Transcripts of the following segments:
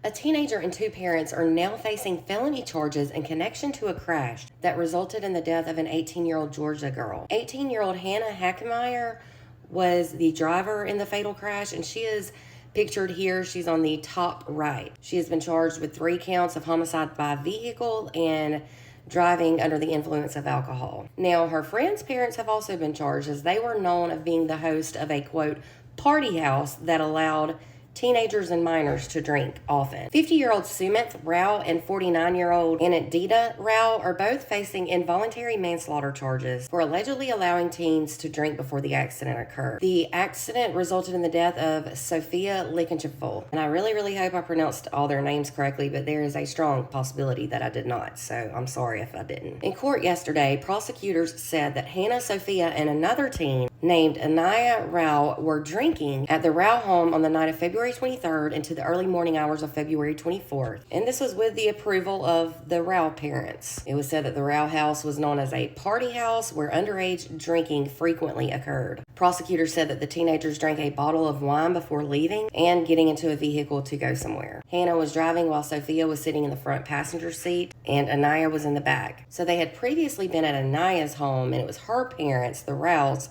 A teenager and two parents are now facing felony charges in connection to a crash that resulted in the death of an 18-year-old Georgia girl. 18-year-old Hannah Hackemeyer was the driver in the fatal crash, and she is pictured here. She's on the top right. She has been charged with 3 counts of homicide by vehicle and driving under the influence of alcohol. Now, her friend's parents have also been charged, as they were known of being the host of a, quote, party house that allowed teenagers and minors to drink often. 50-year-old Sumit Rao and 49-year-old Anandita Rao are both facing involuntary manslaughter charges for allegedly allowing teens to drink before the accident occurred. The accident resulted in the death of Sophia Likenchevol, and I really hope I pronounced all their names correctly, but there is a strong possibility that I did not, so I'm sorry if I didn't. In court yesterday, prosecutors said that Hannah, Sophia, and another teen named Anaya Rao were drinking at the Rao home on the night of February 23rd into the early morning hours of February 24th. And this was with the approval of the Rao parents. It was said that the Rao house was known as a party house where underage drinking frequently occurred. Prosecutors said that the teenagers drank a bottle of wine before leaving and getting into a vehicle to go somewhere. Hannah was driving while Sophia was sitting in the front passenger seat and Anaya was in the back. So they had previously been at Anaya's home, and it was her parents, the Raos,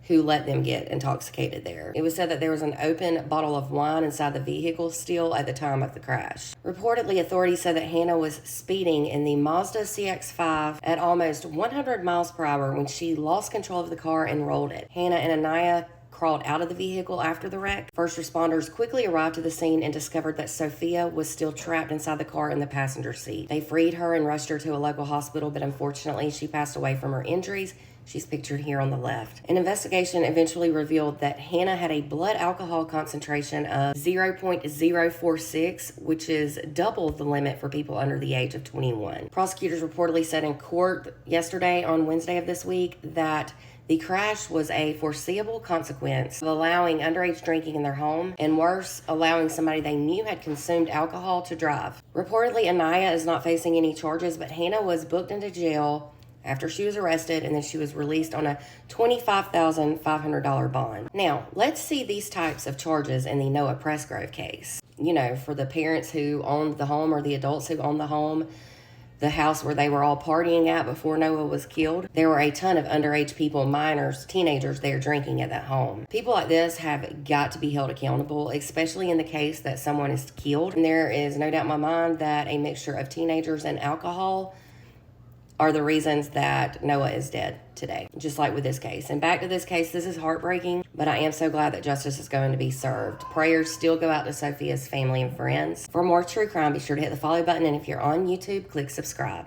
who let them get intoxicated there. It was said that there was an open bottle of wine inside the vehicle still at the time of the crash. Reportedly, authorities said that Hannah was speeding in the Mazda CX-5 at almost 100 miles per hour when she lost control of the car and rolled it. Hannah and Anaya crawled out of the vehicle after the wreck. First responders quickly arrived to the scene and discovered that Sophia was still trapped inside the car in the passenger seat. They freed her and rushed her to a local hospital, but unfortunately she passed away from her injuries. She's pictured here on the left. An investigation eventually revealed that Hannah had a blood alcohol concentration of 0.046, which is double the limit for people under the age of 21. Prosecutors reportedly said in court yesterday, on Wednesday of this week, that the crash was a foreseeable consequence of allowing underage drinking in their home, and worse, allowing somebody they knew had consumed alcohol to drive. Reportedly, Anaya is not facing any charges, but Hannah was booked into jail after she was arrested, and then she was released on a $25,500 bond. Now, let's see these types of charges in the Noah Presgrove case. You know, for the parents who owned the home, or the adults who owned the home, the house where they were all partying at before Noah was killed, there were a ton of underage people, minors, teenagers there drinking at that home. People like this have got to be held accountable, especially in the case that someone is killed. And there is no doubt in my mind that a mixture of teenagers and alcohol are the reasons that Noah is dead today, just like with this case. And back to this case, this is heartbreaking, but I am so glad that justice is going to be served. Prayers still go out to Sophia's family and friends. For more true crime, be sure to hit the follow button, and if you're on YouTube, click subscribe.